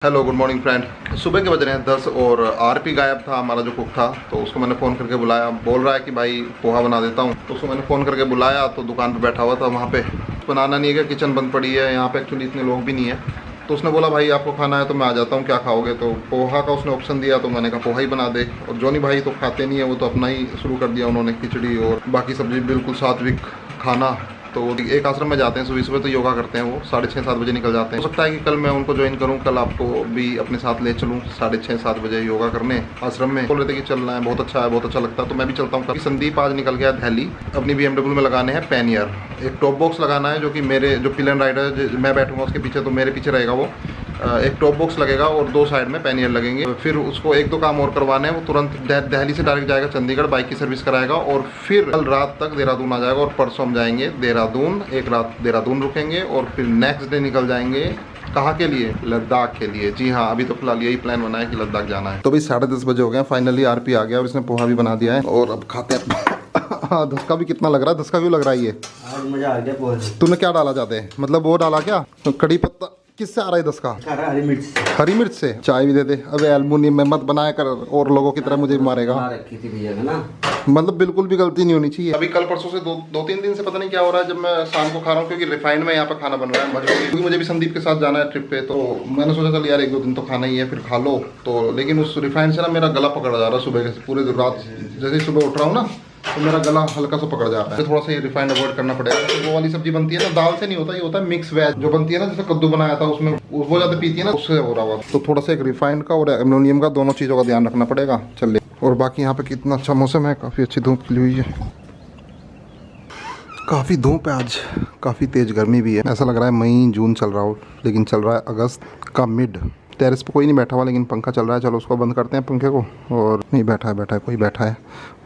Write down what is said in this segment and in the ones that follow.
Hello good morning friend. सुबह के बज रहे हैं 10 और आरपी गायब था, हमारा जो कुक था। तो उसको मैंने फ़ोन करके बुलाया, बोल रहा है कि भाई पोहा बना देता हूँ। तो उसको मैंने फ़ोन करके बुलाया तो दुकान पे बैठा हुआ था, वहाँ पे बनाना नहीं है, किचन बंद पड़ी है, यहाँ पे एक्चुअली इतने लोग भी नहीं है। तो उसने बोला भाई आपको खाना है तो मैं आ जाता हूँ, क्या खाओगे। तो पोहा का उसने ऑप्शन दिया, तो मैंने कहा पोहा ही बना दे। और जॉनी भाई तो खाते नहीं है, वो तो अपना ही शुरू कर दिया उन्होंने, खिचड़ी और बाकी सब्जी, बिल्कुल सात्विक खाना। तो एक आश्रम में जाते हैं सुबह सुबह, तो योगा करते हैं वो, 6:30-7 बजे निकल जाते हैं। हो सकता है कि कल मैं उनको ज्वाइन करूं, कल आपको भी अपने साथ ले चलूं 6:30-7 बजे योगा करने आश्रम में। बोल रहे थे कि चलना है, बहुत अच्छा है, बहुत अच्छा लगता है, तो मैं भी चलता हूँ। कभी संदीप आज निकल गया दिल्ली, अपनी BMW में लगाने हैं पैनियर, एक टॉप बॉक्स लगाना है, जो कि मेरे जो पिलन राइडर मैं बैठूंगा उसके पीछे, तो मेरे पीछे रहेगा वो। एक टॉप बॉक्स लगेगा और 2 साइड में पैनियर लगेंगे। फिर उसको 1-2 काम और करवाने हैं। वो तुरंत दिल्ली से डायरेक्ट जाएगा चंडीगढ़, बाइक की सर्विस कराएगा और फिर कल रात तक देहरादून आ जाएगा। और परसों हम जाएंगे देहरादून, एक रात देहरादून रुकेंगे और फिर नेक्स्ट डे निकल जाएंगे। कहाँ के लिए? लद्दाख के लिए। जी हाँ, अभी तो फिलहाल यही प्लान बना है कि लद्दाख जाना है। तो भाई 10:30 बजे हो गए, फाइनली आरपी आ गया और इसने पोहा भी बना दिया है और अब खाते हैं। हाँ, धसका भी कितना लग रहा है, धसका क्यों लग रहा है ये? आज मजा आ गया पोहे से। तूने क्या डाला जाते हैं, मतलब वो डाला क्या, कड़ी पत्ता? किससे आ रहा है दस का? हरी मिर्च से। हरी मिर्च से। चाय भी दे दे। अबे एल्युमिनियम में मत बनाया कर, और लोगों की तरह मुझे भी मारेगा। रखी थी भैया ना, मतलब बिल्कुल भी गलती नहीं होनी चाहिए। अभी कल परसों से 2-3 दिन से पता नहीं क्या हो रहा है, जब मैं शाम को खा रहा हूँ, क्योंकि रिफाइंड में यहाँ पे खाना बन रहा है मजबूरी, क्योंकि मुझे भी संदीप के साथ जाना है ट्रिप पे। तो मैंने सोचा चल यार 1-2 दिन तो खाना ही है, फिर खा लो। तो लेकिन उस रिफाइंड से ना मेरा गला पकड़ जा रहा है सुबह से, पूरे रात जैसे ही सुबह उठ रहा हूँ ना, तो मेरा गला हल्का सा पकड़ जा रहा है। थोड़ा सा ये रिफाइंड अवॉइड करना पड़ेगा। तो वो वाली सब्जी बनती है ना, दाल से नहीं होता, ये होता है मिक्स वेज जो बनती है ना, जैसे कद्दू बनाया था उसमें वो ज़्यादा पीती है ना, उससे हो रहा हुआ। तो थोड़ा सा एक रिफाइंड का और एल्युमिनियम का, दोनों चीज़ों का ध्यान रखना पड़ेगा। चल। और बाकी यहाँ पे कितना अच्छा मौसम है, काफ़ी अच्छी धूप खिली हुई है। काफ़ी धूप है आज, काफ़ी तेज़ गर्मी भी है। ऐसा लग रहा है मई जून चल रहा हो, लेकिन चल रहा है अगस्त का मिड। टेरेस पे कोई नहीं बैठा हुआ, लेकिन पंखा चल रहा है। चलो उसको बंद करते हैं पंखे को। और नहीं, बैठा है कोई बैठा है।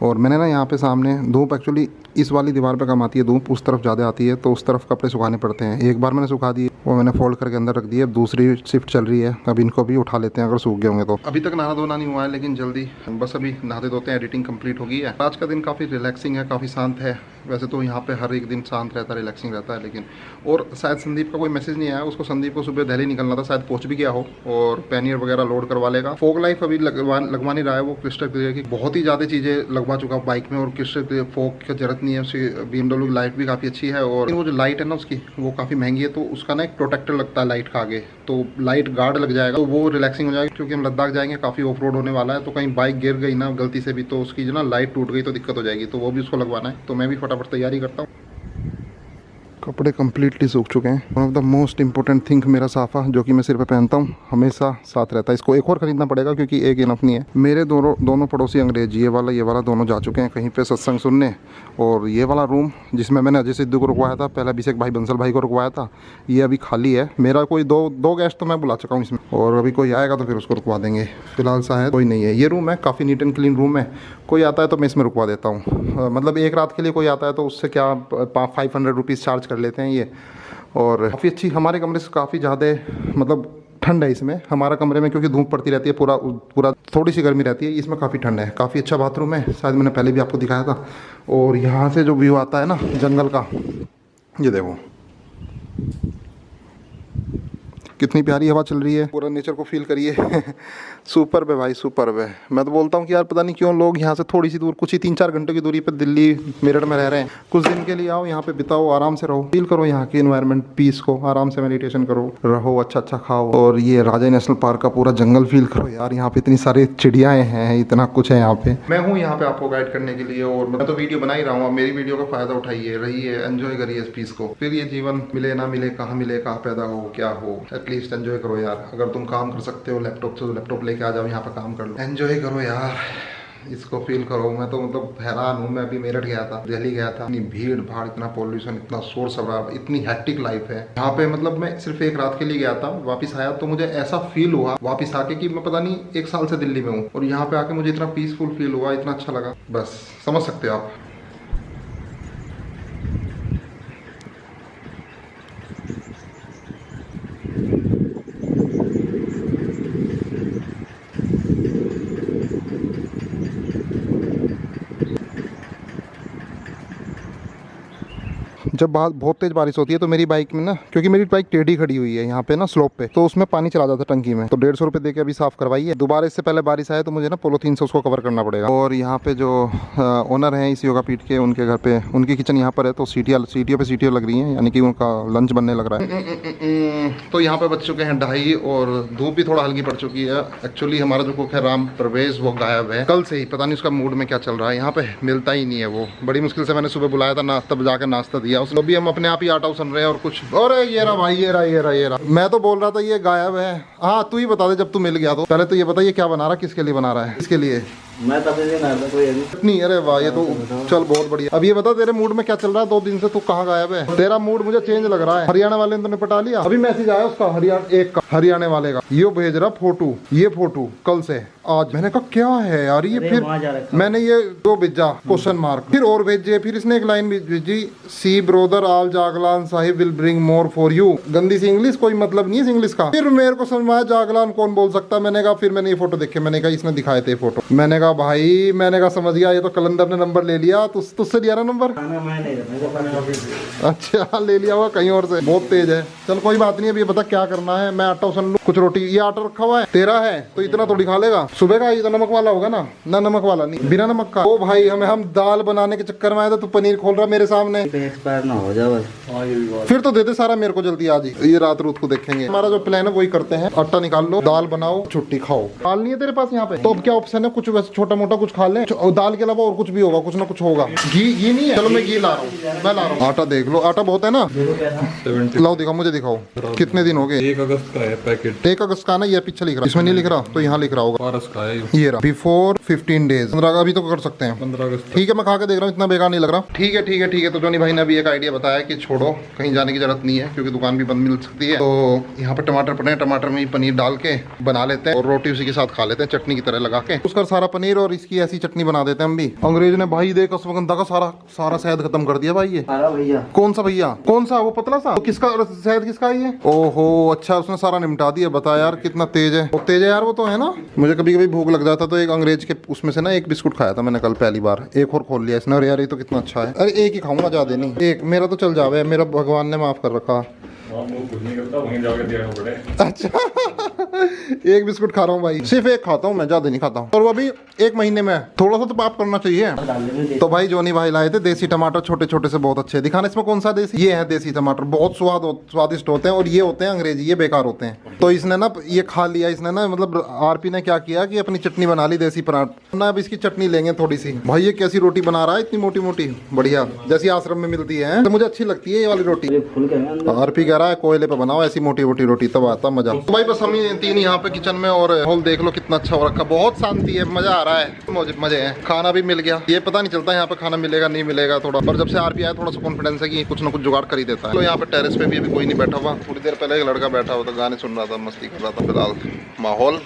और मैंने ना यहाँ पे सामने धूप, एक्चुअली इस वाली दीवार पे कम आती है धूप, उस तरफ ज़्यादा आती है, तो उस तरफ कपड़े सुखाने पड़ते हैं। एक बार मैंने सुखा दिए, वो मैंने फोल्ड करके अंदर रख दिए। अब दूसरी शिफ्ट चल रही है, अब इनको भी उठा लेते हैं अगर सूख गए होंगे तो। अभी तक नहा धोना नहीं हुआ है, लेकिन जल्दी, बस अभी नहाते धोते हैं, एडिटिंग कंप्लीट हो गई है। आज का दिन काफ़ी रिलैक्सिंग है, काफ़ी शांत है। वैसे तो यहाँ पे हर एक दिन शांत रहता है, रिलैक्सिंग रहता है, लेकिन और शायद संदीप का कोई मैसेज नहीं आया उसको। संदीप को सुबह दिल्ली निकलना था, शायद पहुँच भी गया हो और पैनियर वगैरह लोड करवा लेगा। फोग लाइफ अभी लगवा नहीं रहा है वो, क्रिस्टल क्लियर की बहुत ही ज़्यादा चीज़ें लगवा चुका बाइक में, और क्रिस्टल क्लियर फोग की जरूरत नहीं है उसकी। BMW की लाइट भी काफ़ी अच्छी है, और वो जो लाइट है ना उसकी, वो काफ़ी महंगी है, तो उसका ना एक प्रोटेक्टर लगता है लाइट का आगे, तो लाइट गार्ड लग जाएगा, तो वो रिलैक्सिंग हो जाएगा। क्योंकि हम लद्दाख जाएंगे, काफ़ी ऑफ रोड होने वाला है, तो कहीं बाइक गिर गई ना गलती से भी, तो उसकी जो ना लाइट टूट गई तो दिक्कत हो जाएगी, तो वो भी उसको लगवाना है। तो मैं भी फटाफट तैयारी करता हूँ। कपड़े कम्प्लीटली सूख चुके हैं। One of the most important thing, मेरा साफ़ा जो कि मैं सिर पे पहनता हूँ, हमेशा साथ रहता है। इसको एक और ख़रीदना पड़ेगा क्योंकि एक इनफ नहीं है। मेरे दोनों पड़ोसी अंग्रेज, ये वाला दोनों जा चुके हैं कहीं पे सत्संग सुनने। और ये वाला रूम जिसमें मैंने अजय सिद्धू को रुकवाया था, पहले अभिषेक भाई बंसल भाई को रुकवाया था, ये अभी खाली है। मेरा कोई दो गेस्ट तो मैं बुला चुका हूँ इसमें, और अभी कोई आएगा तो फिर उसको रुकवा देंगे। फिलहाल शायद कोई नहीं है। ये रूम है, काफ़ी नीट एंड क्लीन रूम है। कोई आता है तो मैं इसमें रुकवा देता हूँ। मतलब एक रात के लिए कोई आता है तो उससे क्या 500 रुपीज़ चार्ज कर लेते हैं ये। और काफ़ी अच्छी, हमारे कमरे से काफ़ी ज़्यादा मतलब ठंड है इसमें। हमारा कमरे में क्योंकि धूप पड़ती रहती है, पूरा थोड़ी सी गर्मी रहती है, इसमें काफ़ी ठंड है। काफ़ी अच्छा बाथरूम है, शायद मैंने पहले भी आपको दिखाया था। और यहाँ से जो व्यू आता है ना जंगल का, ये देखो कितनी प्यारी हवा चल रही है, पूरा नेचर को फील करिए। सुपर है भाई, सुपर है। मैं तो बोलता हूँ कि यार पता नहीं क्यों लोग यहाँ से थोड़ी सी दूर, कुछ ही 3-4 घंटे की दूरी पे दिल्ली मेरठ में रह रहे हैं। कुछ दिन के लिए आओ, यहाँ पे बिताओ, आराम से रहो, फील करो यहाँ की इन्वायरमेंट, पीस को, आराम से मेडिटेशन करो, रहो, अच्छा खाओ। और ये राजा नेशनल पार्क का पूरा जंगल फील करो यार। यहाँ पे इतनी सारी चिड़ियाएँ हैं, इतना कुछ है यहाँ पे। मैं हूँ यहाँ पे आपको गाइड करने के लिए, और मैं तो वीडियो बना ही रहा हूँ। मेरी वीडियो का फायदा उठाइए, रहिए, एंजॉय करिए इस पीस को। फिर ये जीवन मिले ना मिले, कहाँ मिले, कहाँ पैदा हो, क्या हो, एटलीस्ट एंजॉय करो यार। अगर तुम काम कर सकते हो लैपटॉप से तो लैपटॉप लेके आ जाओ, यहाँ पे काम कर लो, एंजॉय करो यार, इसको फील करो। मैं तो मतलब हैरान हूँ। मैं अभी मेरठ गया था, दिल्ली गया था, इतनी भीड़ भाड़, इतना पॉल्यूशन, इतना शोर शराब, इतनी हैक्टिक लाइफ है यहाँ पे। मतलब मैं सिर्फ एक रात के लिए गया था, वापस आया तो मुझे ऐसा फील हुआ वापस आके कि मैं पता नहीं 1 साल से दिल्ली में हूँ, और यहाँ पे आके मुझे इतना पीसफुल फील हुआ, इतना अच्छा लगा, बस समझ सकते हो आप। जब बहुत तेज बारिश होती है तो मेरी बाइक में ना, क्योंकि मेरी बाइक टेढ़ी खड़ी हुई है यहाँ पे ना स्लोप पे, तो उसमें पानी चला जाता है टंकी में, तो 150 रुपये दे के अभी साफ करवाई है। दोबारा इससे पहले बारिश आए तो मुझे ना पोलोथीन से उसको कवर करना पड़ेगा। और यहाँ पे जो ओनर हैं इस योगा पीठ के, उनके घर पे उनकी किचन यहाँ पर है, तो सीटियों पे सीटियाँ लग रही हैं, यानी कि उनका लंच बनने लग रहा है। तो यहाँ पे बच चुके हैं 2:30 और धूप भी थोड़ा हल्की पड़ चुकी है। एक्चुअली हमारा जो कुक है राम प्रवेश, वो गायब है कल से ही, पता नहीं उसका मूड में क्या चल रहा है, यहाँ पे मिलता ही नहीं है वो। बड़ी मुश्किल से मैंने सुबह बुलाया था, नाश्ता जाकर नाश्ता दिया उसको, भी हम अपने आप ही आटा उसन रहे हैं और कुछ। और ये रहा भाई, ये रहा। मैं तो बोल रहा था ये गायब है। हाँ तू ही बता दे जब तू मिल गया तो। पहले तो ये बता ये क्या बना रहा है, किसके लिए बना रहा है, किसके लिए? मैं तब से बना रहा कोई नहीं, अरे वाह ये तो चल बहुत बढ़िया। अब ये बता तेरे मूड में क्या चल रहा है, 2 दिन से तू कहाँ गायब है? तेरा मूड मुझे चेंज लग रहा है। हरियाणा वाले ने तो निपटा लिया, अभी मैसेज आया उसका हरियाणा वाले का, ये भेज रहा फोटो, ये फोटो कल से आज। मैंने कहा क्या है यार ये, फिर मैंने ये 2 भेजा क्वेश्चन मार्क, फिर और भेजे, फिर इसने एक लाइन भेजी, see brother all Jaglan Sahib will bring more for you. गंदी सी इंग्लिश, कोई मतलब नहीं है इंग्लिश का। फिर मेरे को समझ में आया जागलान कौन बोल सकता है, मैंने कहा, फिर मैंने ये फोटो देखे, मैंने कहा इसने दिखाए थे फोटो, मैंने कहा भाई, मैंने कहा समझ गया ये तो कलंदर ने नंबर ले लिया, तुझसे लिया ना नंबर? अच्छा ले लिया हुआ कहीं और से, बहुत तेज है। चल कोई बात नहीं, अभी बता क्या करना है, मैं आटा उसन लूं, कुछ रोटी। ये आटा रखा हुआ है तेरा है तो इतना थोड़ी खा लेगा, सुबह का ये तो नमक वाला होगा ना नमक वाला नहीं, बिना नमक का। ओ भाई हम दाल बनाने के चक्कर में आए तो तू पनीर खोल रहा मेरे सामने, एक्सपायर ना हो जाए। फिर तो दे दे सारा मेरे को जल्दी आज ही, ये रात को देखेंगे। हमारा जो प्लान है वही करते हैं, आटा निकाल लो, दाल बनाओ, छुट्टी खाओ। दाल नहीं है तेरे पास यहाँ पे तो अब क्या ऑप्शन है, कुछ वैसे छोटा मोटा कुछ खा ले, दाल के अलावा और कुछ भी होगा, कुछ ना कुछ होगा। घी नहीं है, चलो मैं घी ला रहा हूँ, मैं ला रहा हूँ। आटा देख लो, आटा बहुत है ना, लाओ दिखाओ, मुझे दिखाओ कितने दिन हो गए। 1 अगस्त का है पैकेट, 1 अगस्त का ना, ये पीछे लिख रहा, इसमें नहीं लिख रहा तो यहाँ लिख रहा होगा पारस का है ये रहा, बिफोर 15 डेज, 15 का अभी तो कर सकते हैं, 15 अगस्त। ठीक है मैं खा के देख रहा हूँ, इतना बेकार नहीं लग रहा। ठीक है। तो जोनी भाई ने अभी एक आइडिया बताया कि छोड़ो, कहीं जाने की जरूरत नहीं है क्योंकि दुकान भी बंद मिल सकती है। तो यहाँ पे टमाटर पड़े हैं, टमाटर में ही पनीर डाल के बना लेते हैं और रोटी उसी के साथ खा लेते हैं, चटनी की तरह लगा के। उसका सारा पनीर और इसकी ऐसी चटनी बना देते हैं हम भी। अंग्रेज ने भाई देख अश्वगंधा का सारा शहद खत्म कर दिया भाई। ये भैया कौन सा भैया, कौन सा वो पतला सा, तो किसका शहद किसका है ये? ओहो अच्छा, उसने सारा निपटा दिया। बता यार कितना तेज है, बहुत तेज है यार वो तो, है ना। मुझे कभी कभी भूख लग जाता तो एक अंग्रेज के उसमें से ना एक बिस्कुट खाया था मैंने कल पहली बार, एक और खोल लिया इसने। और यार ये तो कितना अच्छा है, अरे एक ही खाऊंगा ज्यादा नहीं, एक मेरा तो चल जावे, मेरा भगवान ने माफ कर रखा। अच्छा एक बिस्कुट खा रहा हूँ भाई, सिर्फ एक खाता हूँ मैं, ज्यादा नहीं खाता हूँ, और वो भी 1 महीने में। थोड़ा सा तो पाप करना चाहिए। तो भाई जोनी भाई लाए थे देसी टमाटर, छोटे छोटे से, बहुत अच्छे। दिखाना इसमें कौन सा देसी, ये है देसी टमाटर, बहुत स्वादिष्ट होते हैं। और ये होते हैं अंग्रेजी, ये बेकार होते हैं। तो इसने ना ये खा लिया, इसने ना मतलब आरपी ने क्या किया कि अपनी चटनी बना ली देसी पराठा ना। अब इसकी चटनी लेंगे थोड़ी सी। भाई ये कैसी रोटी बना रहा है, इतनी मोटी मोटी, बढ़िया, जैसी आश्रम में मिलती है। तो मुझे अच्छी लगती है ये वाली रोटी। आरपी कह रहा है कोयले पे बनाओ ऐसी मोटी मोटी रोटी, तब आता मजा। तो भाई बस हम 3 यहाँ पे किचन में, और हॉल देख लो कितना अच्छा हो रखा, बहुत शांति है, मजा आ रहा है, मजे हैं। खाना भी मिल गया, ये पता नहीं चलता यहाँ पे खाना मिलेगा नहीं मिलेगा थोड़ा, पर जब से आरपी आया थोड़ा सा कॉन्फिडेंस है कि कुछ ना कुछ जुगाड़ कर ही देता है। तो यहाँ पे टेरेस पे भी अभी कोई नहीं बैठा हुआ, थोड़ी देर पहले एक लड़का बैठा हुआ था, गाने सुन रहा था, मस्ती कर रहा था। फिलहाल माहौल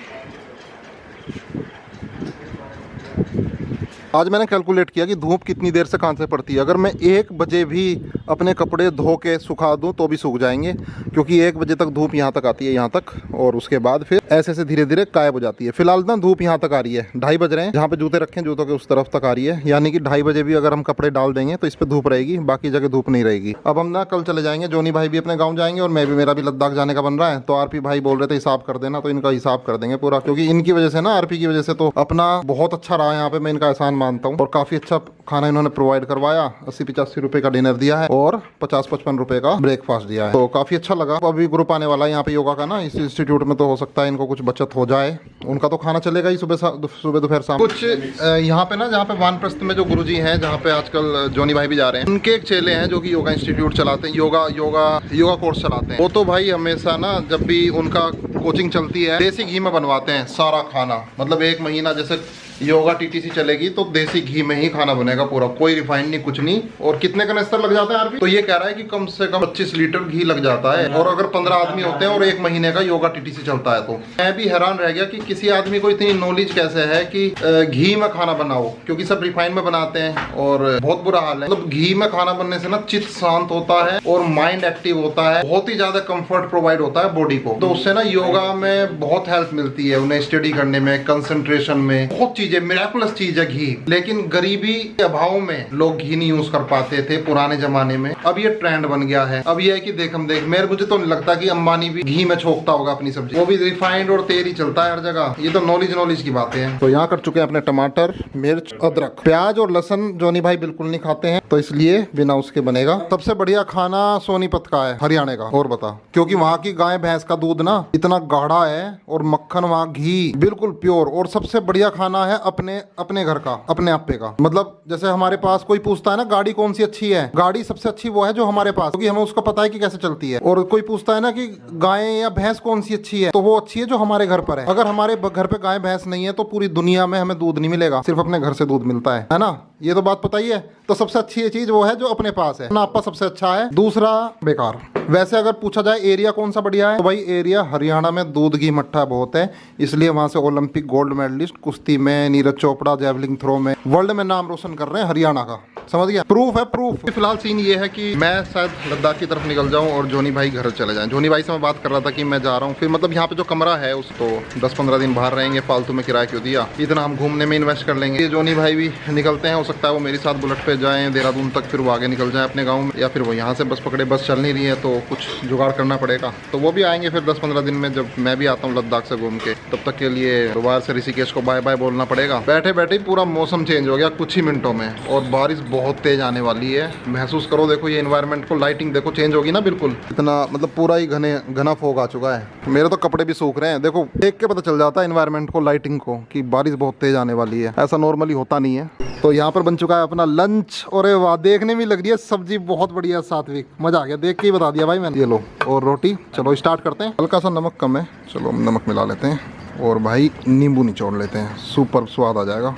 आज मैंने कैलकुलेट किया कि धूप कितनी देर से कहाँ से पड़ती है। अगर मैं 1 बजे भी अपने कपड़े धो के सुखा दूँ तो भी सूख जाएंगे, क्योंकि 1 बजे तक धूप यहाँ तक आती है, यहाँ तक, और उसके बाद फिर ऐसे से धीरे धीरे गायब हो जाती है। फिलहाल ना धूप यहाँ तक आ रही है, 2:30 बज रहे हैं, जहाँ पे जूते रखें जूतों के उस तरफ तक आ रही है, यानी कि 2:30 बजे भी अगर हम कपड़े डाल देंगे तो इस पर धूप रहेगी, बाकी जगह धूप नहीं रहेगी। अब हम ना कल चले जाएंगे, जोनी भाई भी अपने गाँव जाएंगे और मैं भी, मेरा भी लद्दाख जाने का बन रहा है। तो आरपी भाई बोल रहे थे हिसाब कर देना, तो इनका हिसाब कर देंगे पूरा, क्योंकि इनकी वजह से ना, आरपी की वजह से तो अपना बहुत अच्छा रहा यहाँ पे, मैं इनका एहसान मानता हूँ। और काफ़ी अच्छा खाना इन्होंने प्रोवाइड करवाया, 80-85 रुपए का डिनर दिया है और 50-55 रुपए का ब्रेकफास्ट दिया है, तो काफ़ी अच्छा लगा। अभी ग्रुप आने वाला है यहाँ पे योगा का ना, इस इंस्टीट्यूट में, तो हो सकता है इनको कुछ बचत हो जाए। उनका तो खाना चलेगा ही सुबह दोपहर शाम। कुछ यहाँ पे ना, जहाँ पे वानप्रस्थ में जो गुरुजी हैं, जहाँ पे आजकल जोनी भाई भी जा रहे हैं, उनके एक चेले हैं जो कि योगा इंस्टीट्यूट चलाते हैं, योगा कोर्स चलाते हैं। वो तो भाई हमेशा ना, जब भी उनका कोचिंग चलती है, देसी घी में बनवाते हैं सारा खाना। मतलब 1 महीना जैसे योगा टीटीसी चलेगी तो देसी घी में ही खाना बनेगा पूरा, कोई रिफाइंड नहीं, कुछ नहीं। और कितने कनेस्टर लग जाता है आरपी? तो ये कह रहा है कि कम से कम 25 लीटर घी लग जाता है। और अगर 15 आदमी होते हैं और 1 महीने का योगा टीटीसी चलता है, तो मैं भी हैरान रह गया कि किसी आदमी को इतनी नॉलेज कैसे है कि घी में खाना बनाओ, क्योंकि सब रिफाइन में बनाते हैं और बहुत बुरा हाल है। मतलब घी में खाना बनने से ना चित्त शांत होता है और माइंड एक्टिव होता है, बहुत ही ज्यादा कंफर्ट प्रोवाइड होता है बॉडी को। तो उससे ना योगा में बहुत हेल्प मिलती है, उन्हें स्टडी करने में, कंसंट्रेशन में, बहुत चीजें, मिराकुलस चीज है घी। लेकिन गरीबी के अभाव में लोग घी नहीं यूज कर पाते थे पुराने जमाने में। अब ये ट्रेंड बन गया है। अब ये है कि देख मुझे तो नहीं लगता कि अंबानी भी घी में छोकता होगा अपनी सब्जी, वो भी रिफाइंड और तेल ही चलता है हर जगह। ये तो नॉलेज की बातें हैं। तो यहाँ कर चुके हैं अपने टमाटर, मिर्च, अदरक, प्याज और लहसुन जोनी भाई बिल्कुल नहीं खाते हैं, तो इसलिए बिना उसके बनेगा। सबसे बढ़िया खाना सोनीपत का है, हरियाणा का। और बता, क्योंकि वहाँ की गाय भैंस का दूध ना इतना गाढ़ा है और मक्खन, वहाँ घी बिल्कुल प्योर। और सबसे बढ़िया खाना है अपने घर का, अपने आपे का। मतलब जैसे हमारे पास कोई पूछता है ना गाड़ी कौन सी अच्छी है, गाड़ी सबसे अच्छी वो है जो हमारे पास, क्योंकि हमें उसका पता है कि कैसे चलती है। और कोई पूछता है ना कि गाय या भैंस कौन सी अच्छी है, तो वो अच्छी है जो हमारे घर पर है। अगर हमारे घर पे गाय भैंस नहीं है तो पूरी दुनिया में हमें दूध नहीं मिलेगा, सिर्फ अपने घर से दूध मिलता है ना। ये तो बात पता ही है। तो सबसे अच्छी चीज वो है जो अपने पास है। नापा सबसे अच्छा है, दूसरा बेकार। वैसे अगर पूछा जाए एरिया कौन सा बढ़िया है, तो भाई एरिया हरियाणा में दूध घी मट्ठा बहुत है, इसलिए वहां से ओलंपिक गोल्ड मेडलिस्ट कुश्ती में, नीरज चोपड़ा जैवलिन थ्रो में वर्ल्ड में नाम रोशन कर रहे हैं हरियाणा का। समझ गया, प्रूफ है प्रूफ। फिलहाल सीन ये है कि मैं शायद लद्दाख की तरफ निकल जाऊं और जोनी भाई घर चले जाएं। जोनी भाई से मैं बात कर रहा था कि मैं जा रहा हूं, फिर मतलब यहाँ पे जो कमरा है उसको 10-15 दिन बाहर रहेंगे, फालतू में किराया क्यों दिया, इतना हम घूमने में इन्वेस्ट कर लेंगे। ये जोनी भाई भी निकलते हैं, हो सकता है वो मेरे साथ बुलेट पे जाएं देहरादून तक, फिर वो आगे निकल जाए अपने गाँव में, या फिर वो यहाँ से बस पकड़े, बस चल नहीं रही है तो कुछ जुगाड़ करना पड़ेगा। तो वो भी आएंगे फिर 10-15 दिन में, जब मैं भी आता हूँ लद्दाख से घूम के। तब तक के लिए दोबारा से ऋषिकेश को बाय बाय बोलना पड़ेगा। बैठे बैठे पूरा मौसम चेंज हो गया कुछ ही मिनटों में, और बारिश बहुत तेज आने वाली है। महसूस करो, देखो ये एनवायरनमेंट को, लाइटिंग देखो चेंज होगी ना बिल्कुल। इतना मतलब पूरा ही घना फोग आ चुका है। मेरे तो कपड़े भी सूख रहे हैं, देखो देख के पता चल जाता है एनवायरनमेंट को, लाइटिंग को, कि बारिश बहुत तेज आने वाली है। ऐसा नॉर्मली होता नहीं है। तो यहाँ पर बन चुका है अपना लंच, और वाह देखने में लग रही है सब्जी बहुत बढ़िया, सात्विक, मजा आ गया, देख के ही बता दिया भाई मैंने। ये लो, और रोटी। चलो स्टार्ट करते हैं। हल्का सा नमक कम है, चलो नमक मिला लेते हैं, और भाई नींबू निचोड़ लेते हैं, सुपर स्वाद आ जाएगा।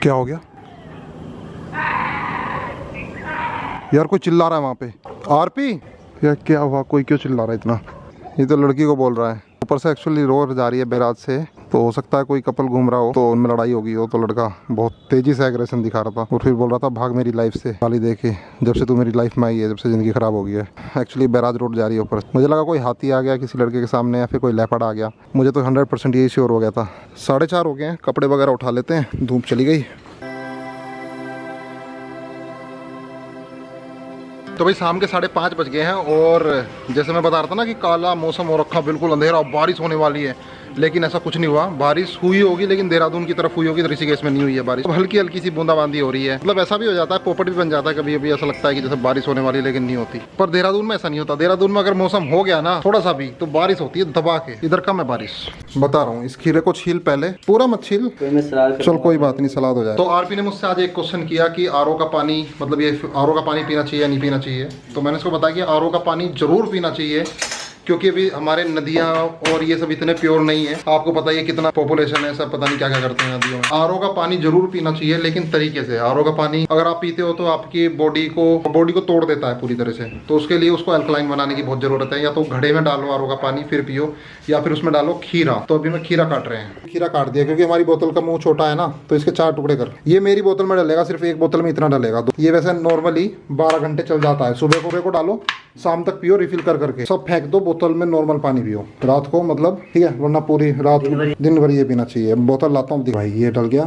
क्या हो गया यार, कोई चिल्ला रहा है वहाँ पे। आरपी यार क्या हुआ, कोई क्यों चिल्ला रहा है इतना? ये तो लड़की को बोल रहा है। ऊपर से एक्चुअली रोड जा रही है बैराज से, तो हो सकता है कोई कपल घूम रहा हो तो उनमें लड़ाई होगी हो, तो लड़का बहुत तेजी से एग्रेशन दिखा रहा था और फिर बोल रहा था भाग मेरी लाइफ से, गाली देके, जब से तू मेरी लाइफ में आई है, जब से ज़िंदगी ख़राब हो गई है। एक्चुअली बैराज रोड जा रही है ऊपर। मुझे लगा कोई हाथी आ गया किसी लड़के के सामने, या फिर कोई लेपर्ड आ गया। मुझे तो 100% यही श्योर हो गया था। 4:30 हो गए हैं, कपड़े वगैरह उठा लेते हैं, धूप चली गई। तो भाई शाम के 5:30 बज गए हैं, और जैसे मैं बता रहा था ना कि काला मौसम हो रखा, बिल्कुल अंधेरा, बारिश होने वाली है, लेकिन ऐसा कुछ नहीं हुआ। बारिश हुई होगी लेकिन देहरादून की तरफ हुई होगी, ऋषिकेश में नहीं हुई है बारिश। हल्की हल्की सी बूंदाबांदी हो रही है। मतलब ऐसा भी हो जाता है, पोपट भी बन जाता है कभी कभी, ऐसा लगता है कि जैसे बारिश होने वाली लेकिन नहीं होती। पर देहरादून में ऐसा नहीं होता। देहरादून में अगर मौसम हो गया ना थोड़ा सा भी, तो बारिश होती है दबा के। इधर कम है बारिश, बता रहा हूँ। इस खीरे को छील पहले, पूरा मत छील, चल कोई बात नहीं, सलाद हो जाए। तो आरपी ने मुझसे आज एक क्वेश्चन किया कि आरओ का पानी, मतलब ये आरओ का पानी पीना चाहिए या नहीं पीना चाहिए। तो मैंने उसको बताया कि आरओ का पानी जरूर पीना चाहिए, क्योंकि अभी हमारे नदियाँ और ये सब इतने प्योर नहीं है। आपको पता है कितना पॉपुलेशन है, सब पता नहीं क्या क्या करते हैं नदियों में। आरओ का पानी जरूर पीना चाहिए, लेकिन तरीके से। आरओ का पानी अगर आप पीते हो तो आपकी बॉडी को तोड़ देता है पूरी तरह से। तो उसके लिए उसको अल्कलाइन बनाने की बहुत जरूरत है। या तो घड़े में डालो आरओ का पानी फिर पियो, या फिर उसमें डालो खीरा। तो अभी मैं खीरा काट रहे हैं, खीरा काट दिया क्योंकि हमारी बोतल का मुंह छोटा है ना, तो इसके 4 टुकड़े कर। ये मेरी बोतल में डलेगा, सिर्फ एक बोतल में इतना डलेगा। ये वैसे नॉर्मली 12 घंटे चल जाता है। सुबह को डालो, शाम तक पियो, रिफिल कर करके सब फेंक दो बोतल में। नॉर्मल पानी पियो रात को, मतलब ठीक है, वरना पूरी रात दिन भर ये पीना चाहिए। बोतल लाता हूँ भाई, ये डल गया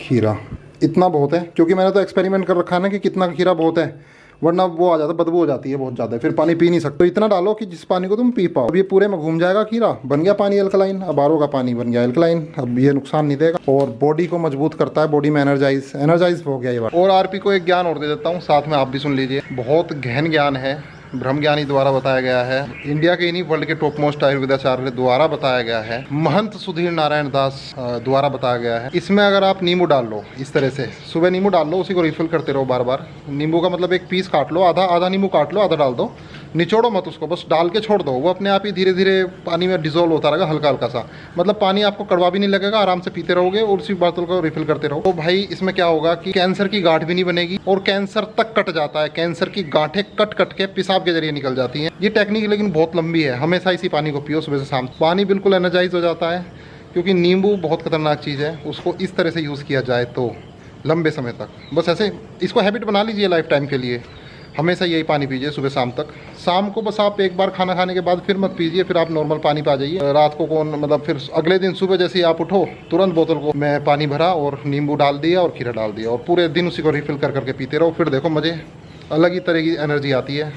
खीरा, इतना बहुत है, क्योंकि मैंने तो एक्सपेरिमेंट कर रखा है ना कि कितना खीरा बहुत है, वरना वो आ जाता है, बदबू हो जाती है बहुत ज़्यादा, फिर पानी पी नहीं सकते। तो इतना डालो कि जिस पानी को तुम पी पाओ। अब ये पूरे में घूम जाएगा खीरा, बन गया पानी अल्कलाइन। अब आरओ का पानी बन गया अल्कलाइन, अब ये नुकसान नहीं देगा और बॉडी को मजबूत करता है, बॉडी में एनर्जाइज हो गया ये बात। और आरपी को एक ज्ञान और दे देता हूँ, साथ में आप भी सुन लीजिए। बहुत गहन ज्ञान है, ब्रह्मज्ञानी द्वारा बताया गया है, इंडिया के नहीं वर्ल्ड के टॉप मोस्ट आयुर्वेदाचार्य द्वारा बताया गया है, महंत सुधीर नारायण दास द्वारा बताया गया है। इसमें अगर आप नींबू डाल लो इस तरह से, सुबह नींबू डाल लो, उसी को रिफिल करते रहो बार बार। नींबू का मतलब एक पीस काट लो, आधा नींबू काट लो, आधा डाल दो, निचोड़ो मत उसको, बस डाल के छोड़ दो, वो अपने आप ही धीरे धीरे पानी में डिजोल्व होता रहेगा हल्का हल्का सा। मतलब पानी आपको कड़वा भी नहीं लगेगा, आराम से पीते रहोगे और उसी बोतल को रिफिल करते रहो। तो भाई इसमें क्या होगा कि कैंसर की गांठ भी नहीं बनेगी और कैंसर तक कट जाता है। कैंसर की गांठें कट कट के पेशाब के जरिए निकल जाती हैं। ये टेक्निक लेकिन बहुत लंबी है। हमेशा इसी पानी को पियो सुबह से शाम। पानी बिल्कुल एनर्जाइज हो जाता है, क्योंकि नींबू बहुत खतरनाक चीज़ है। उसको इस तरह से यूज़ किया जाए तो लंबे समय तक, बस ऐसे इसको हैबिट बना लीजिए लाइफ टाइम के लिए। हमेशा यही पानी पीजिए सुबह शाम तक। शाम को बस आप एक बार खाना खाने के बाद फिर मत पीजिए, फिर आप नॉर्मल पानी पा जाइए। रात को कौन मतलब फिर अगले दिन सुबह जैसे ही आप उठो तुरंत बोतल को में पानी भरा और नींबू डाल दिया और खीरा डाल दिया और पूरे दिन उसी को रिफिल कर करके पीते रहो। फिर देखो मज़े, अलग ही तरह की एनर्जी आती है।